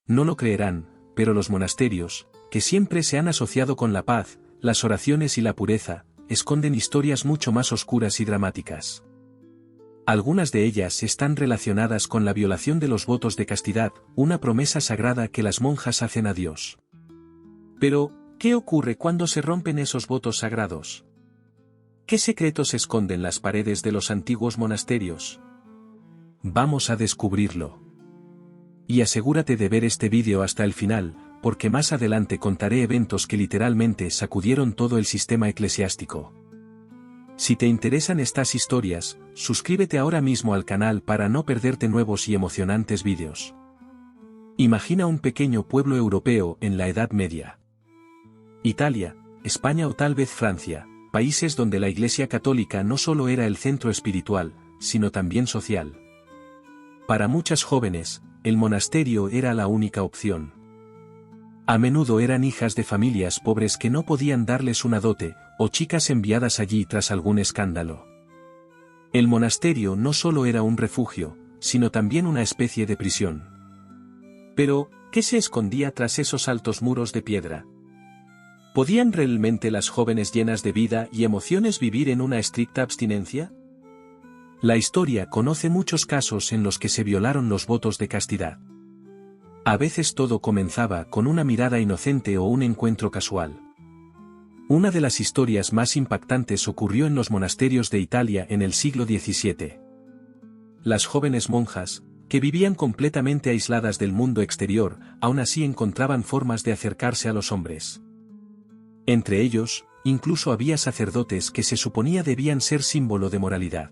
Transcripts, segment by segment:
No lo creerán, pero los monasterios, que siempre se han asociado con la paz, las oraciones y la pureza, esconden historias mucho más oscuras y dramáticas. Algunas de ellas están relacionadas con la violación de los votos de castidad, una promesa sagrada que las monjas hacen a Dios. Pero, ¿qué ocurre cuando se rompen esos votos sagrados? ¿Qué secretos esconden las paredes de los antiguos monasterios? Vamos a descubrirlo. Y asegúrate de ver este vídeo hasta el final, porque más adelante contaré eventos que literalmente sacudieron todo el sistema eclesiástico. Si te interesan estas historias, suscríbete ahora mismo al canal para no perderte nuevos y emocionantes vídeos. Imagina un pequeño pueblo europeo en la Edad Media. Italia, España o tal vez Francia, países donde la Iglesia Católica no solo era el centro espiritual, sino también social. Para muchas jóvenes, el monasterio era la única opción. A menudo eran hijas de familias pobres que no podían darles una dote, o chicas enviadas allí tras algún escándalo. El monasterio no solo era un refugio, sino también una especie de prisión. Pero, ¿qué se escondía tras esos altos muros de piedra? ¿Podían realmente las jóvenes llenas de vida y emociones vivir en una estricta abstinencia? La historia conoce muchos casos en los que se violaron los votos de castidad. A veces todo comenzaba con una mirada inocente o un encuentro casual. Una de las historias más impactantes ocurrió en los monasterios de Italia en el siglo XVII. Las jóvenes monjas, que vivían completamente aisladas del mundo exterior, aún así encontraban formas de acercarse a los hombres. Entre ellos, incluso había sacerdotes que se suponía debían ser símbolo de moralidad.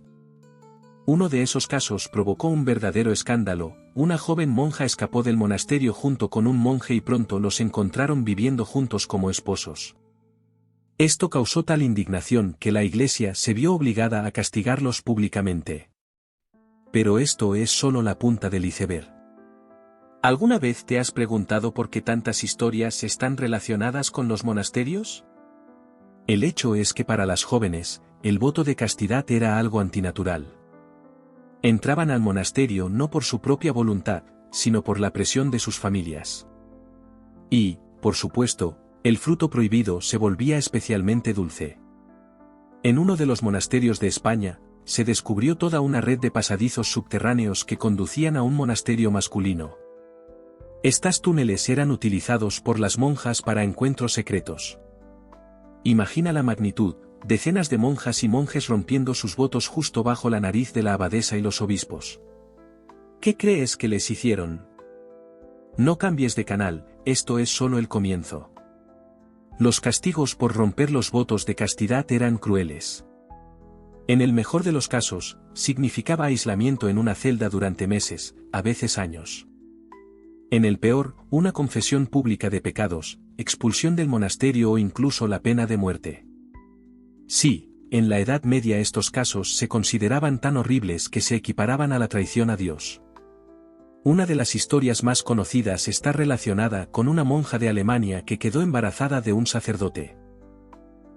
Uno de esos casos provocó un verdadero escándalo. Una joven monja escapó del monasterio junto con un monje y pronto los encontraron viviendo juntos como esposos. Esto causó tal indignación que la Iglesia se vio obligada a castigarlos públicamente. Pero esto es solo la punta del iceberg. ¿Alguna vez te has preguntado por qué tantas historias están relacionadas con los monasterios? El hecho es que para las jóvenes, el voto de castidad era algo antinatural. Entraban al monasterio no por su propia voluntad, sino por la presión de sus familias. Y, por supuesto, el fruto prohibido se volvía especialmente dulce. En uno de los monasterios de España, se descubrió toda una red de pasadizos subterráneos que conducían a un monasterio masculino. Estos túneles eran utilizados por las monjas para encuentros secretos. Imagina la magnitud. Decenas de monjas y monjes rompiendo sus votos justo bajo la nariz de la abadesa y los obispos. ¿Qué crees que les hicieron? No cambies de canal, esto es solo el comienzo. Los castigos por romper los votos de castidad eran crueles. En el mejor de los casos, significaba aislamiento en una celda durante meses, a veces años. En el peor, una confesión pública de pecados, expulsión del monasterio o incluso la pena de muerte. Sí, en la Edad Media estos casos se consideraban tan horribles que se equiparaban a la traición a Dios. Una de las historias más conocidas está relacionada con una monja de Alemania que quedó embarazada de un sacerdote.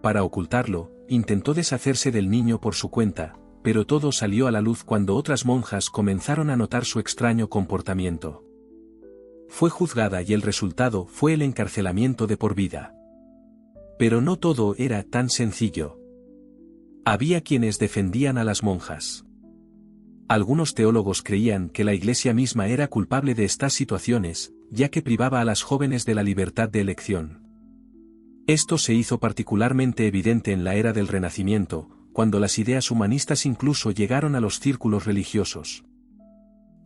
Para ocultarlo, intentó deshacerse del niño por su cuenta, pero todo salió a la luz cuando otras monjas comenzaron a notar su extraño comportamiento. Fue juzgada y el resultado fue el encarcelamiento de por vida. Pero no todo era tan sencillo. Había quienes defendían a las monjas. Algunos teólogos creían que la Iglesia misma era culpable de estas situaciones, ya que privaba a las jóvenes de la libertad de elección. Esto se hizo particularmente evidente en la era del Renacimiento, cuando las ideas humanistas incluso llegaron a los círculos religiosos.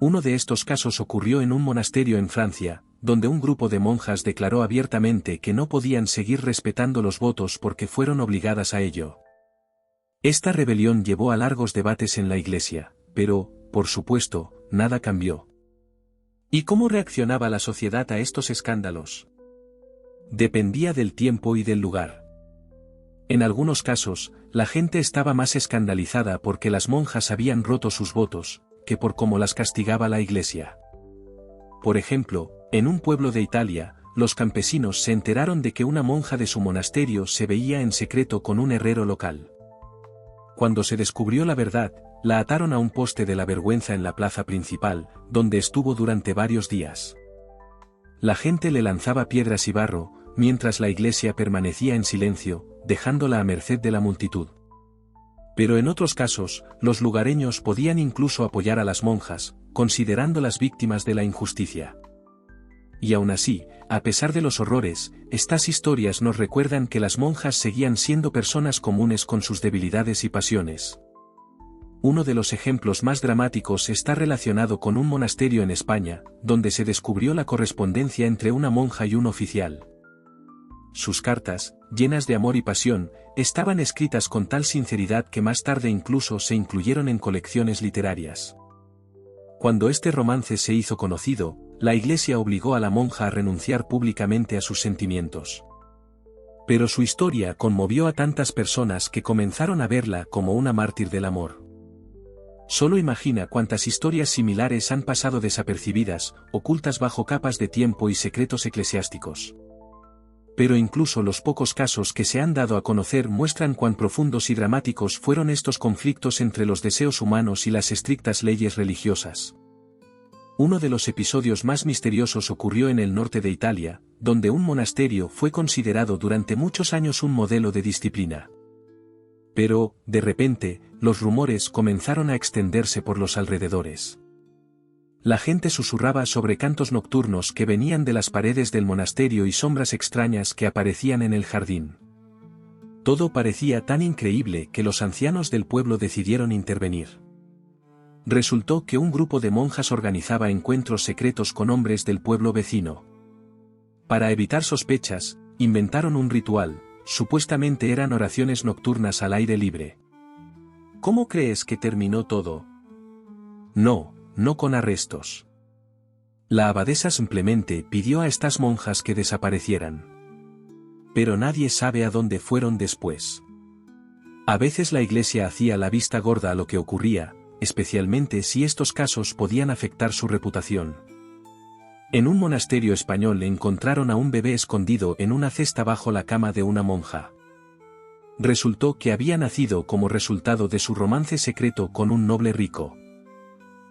Uno de estos casos ocurrió en un monasterio en Francia, donde un grupo de monjas declaró abiertamente que no podían seguir respetando los votos porque fueron obligadas a ello. Esta rebelión llevó a largos debates en la Iglesia, pero, por supuesto, nada cambió. ¿Y cómo reaccionaba la sociedad a estos escándalos? Dependía del tiempo y del lugar. En algunos casos, la gente estaba más escandalizada porque las monjas habían roto sus votos, que por cómo las castigaba la Iglesia. Por ejemplo, en un pueblo de Italia, los campesinos se enteraron de que una monja de su monasterio se veía en secreto con un herrero local. Cuando se descubrió la verdad, la ataron a un poste de la vergüenza en la plaza principal, donde estuvo durante varios días. La gente le lanzaba piedras y barro, mientras la iglesia permanecía en silencio, dejándola a merced de la multitud. Pero en otros casos, los lugareños podían incluso apoyar a las monjas, considerándolas víctimas de la injusticia. Y aún así, a pesar de los horrores, estas historias nos recuerdan que las monjas seguían siendo personas comunes con sus debilidades y pasiones. Uno de los ejemplos más dramáticos está relacionado con un monasterio en España, donde se descubrió la correspondencia entre una monja y un oficial. Sus cartas, llenas de amor y pasión, estaban escritas con tal sinceridad que más tarde incluso se incluyeron en colecciones literarias. Cuando este romance se hizo conocido, la Iglesia obligó a la monja a renunciar públicamente a sus sentimientos. Pero su historia conmovió a tantas personas que comenzaron a verla como una mártir del amor. Solo imagina cuántas historias similares han pasado desapercibidas, ocultas bajo capas de tiempo y secretos eclesiásticos. Pero incluso los pocos casos que se han dado a conocer muestran cuán profundos y dramáticos fueron estos conflictos entre los deseos humanos y las estrictas leyes religiosas. Uno de los episodios más misteriosos ocurrió en el norte de Italia, donde un monasterio fue considerado durante muchos años un modelo de disciplina. Pero, de repente, los rumores comenzaron a extenderse por los alrededores. La gente susurraba sobre cantos nocturnos que venían de las paredes del monasterio y sombras extrañas que aparecían en el jardín. Todo parecía tan increíble que los ancianos del pueblo decidieron intervenir. Resultó que un grupo de monjas organizaba encuentros secretos con hombres del pueblo vecino. Para evitar sospechas, inventaron un ritual, supuestamente eran oraciones nocturnas al aire libre. ¿Cómo crees que terminó todo? No con arrestos. La abadesa simplemente pidió a estas monjas que desaparecieran. Pero nadie sabe a dónde fueron después. A veces la iglesia hacía la vista gorda a lo que ocurría, especialmente si estos casos podían afectar su reputación. En un monasterio español encontraron a un bebé escondido en una cesta bajo la cama de una monja. Resultó que había nacido como resultado de su romance secreto con un noble rico.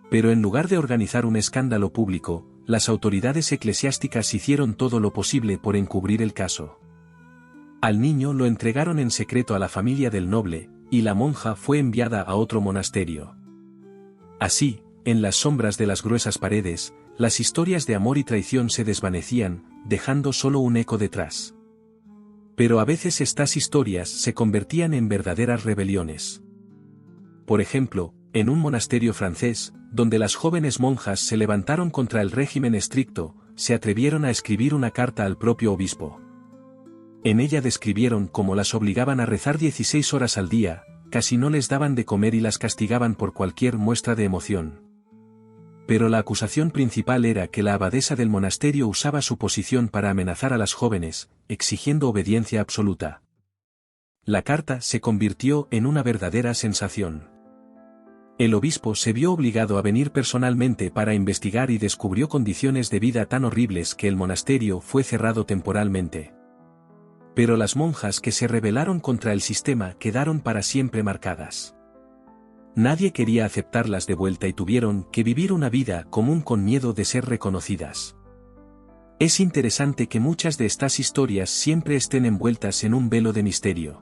Pero en lugar de organizar un escándalo público, las autoridades eclesiásticas hicieron todo lo posible por encubrir el caso. Al niño lo entregaron en secreto a la familia del noble, y la monja fue enviada a otro monasterio. Así, en las sombras de las gruesas paredes, las historias de amor y traición se desvanecían, dejando solo un eco detrás. Pero a veces estas historias se convertían en verdaderas rebeliones. Por ejemplo, en un monasterio francés, donde las jóvenes monjas se levantaron contra el régimen estricto, se atrevieron a escribir una carta al propio obispo. En ella describieron cómo las obligaban a rezar 16 horas al día, casi no les daban de comer y las castigaban por cualquier muestra de emoción. Pero la acusación principal era que la abadesa del monasterio usaba su posición para amenazar a las jóvenes, exigiendo obediencia absoluta. La carta se convirtió en una verdadera sensación. El obispo se vio obligado a venir personalmente para investigar y descubrió condiciones de vida tan horribles que el monasterio fue cerrado temporalmente. Pero las monjas que se rebelaron contra el sistema quedaron para siempre marcadas. Nadie quería aceptarlas de vuelta y tuvieron que vivir una vida común con miedo de ser reconocidas. Es interesante que muchas de estas historias siempre estén envueltas en un velo de misterio.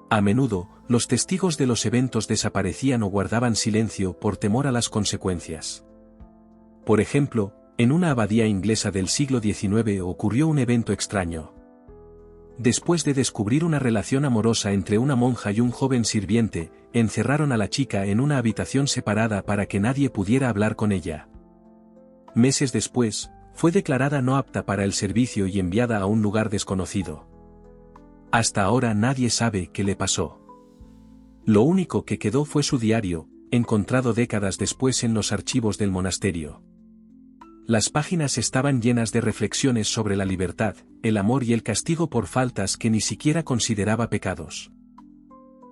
A menudo, los testigos de los eventos desaparecían o guardaban silencio por temor a las consecuencias. Por ejemplo, en una abadía inglesa del siglo XIX ocurrió un evento extraño. Después de descubrir una relación amorosa entre una monja y un joven sirviente, encerraron a la chica en una habitación separada para que nadie pudiera hablar con ella. Meses después, fue declarada no apta para el servicio y enviada a un lugar desconocido. Hasta ahora nadie sabe qué le pasó. Lo único que quedó fue su diario, encontrado décadas después en los archivos del monasterio. Las páginas estaban llenas de reflexiones sobre la libertad, el amor y el castigo por faltas que ni siquiera consideraba pecados.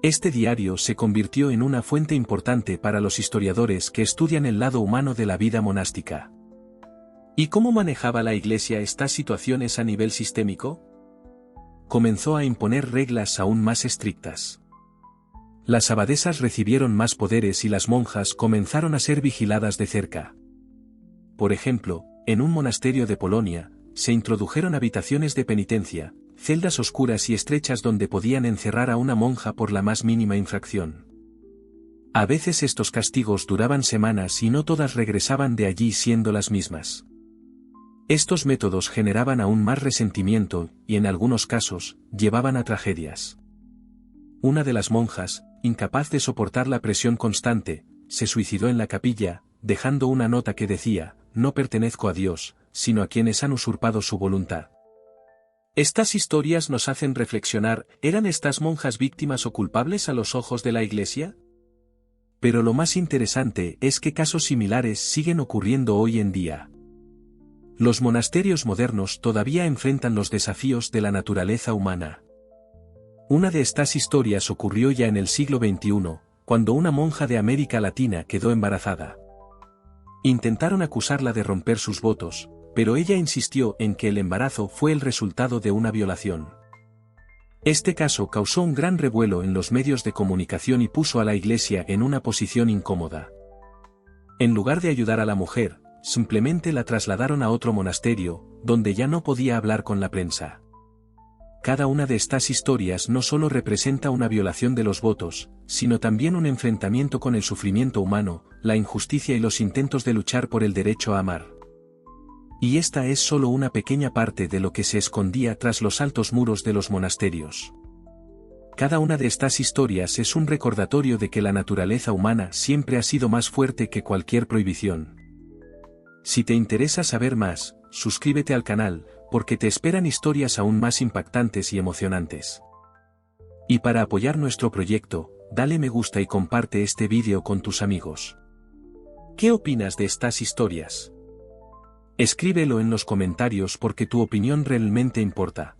Este diario se convirtió en una fuente importante para los historiadores que estudian el lado humano de la vida monástica. ¿Y cómo manejaba la Iglesia estas situaciones a nivel sistémico? Comenzó a imponer reglas aún más estrictas. Las abadesas recibieron más poderes y las monjas comenzaron a ser vigiladas de cerca. Por ejemplo, en un monasterio de Polonia, se introdujeron habitaciones de penitencia, celdas oscuras y estrechas donde podían encerrar a una monja por la más mínima infracción. A veces estos castigos duraban semanas y no todas regresaban de allí siendo las mismas. Estos métodos generaban aún más resentimiento, y en algunos casos, llevaban a tragedias. Una de las monjas, incapaz de soportar la presión constante, se suicidó en la capilla, dejando una nota que decía: «No pertenezco a Dios, sino a quienes han usurpado su voluntad». Estas historias nos hacen reflexionar: ¿eran estas monjas víctimas o culpables a los ojos de la Iglesia? Pero lo más interesante es que casos similares siguen ocurriendo hoy en día. Los monasterios modernos todavía enfrentan los desafíos de la naturaleza humana. Una de estas historias ocurrió ya en el siglo XXI, cuando una monja de América Latina quedó embarazada. Intentaron acusarla de romper sus votos, pero ella insistió en que el embarazo fue el resultado de una violación. Este caso causó un gran revuelo en los medios de comunicación y puso a la Iglesia en una posición incómoda. En lugar de ayudar a la mujer, simplemente la trasladaron a otro monasterio, donde ya no podía hablar con la prensa. Cada una de estas historias no solo representa una violación de los votos, sino también un enfrentamiento con el sufrimiento humano, la injusticia y los intentos de luchar por el derecho a amar. Y esta es solo una pequeña parte de lo que se escondía tras los altos muros de los monasterios. Cada una de estas historias es un recordatorio de que la naturaleza humana siempre ha sido más fuerte que cualquier prohibición. Si te interesa saber más, suscríbete al canal, porque te esperan historias aún más impactantes y emocionantes. Y para apoyar nuestro proyecto, dale me gusta y comparte este vídeo con tus amigos. ¿Qué opinas de estas historias? Escríbelo en los comentarios porque tu opinión realmente importa.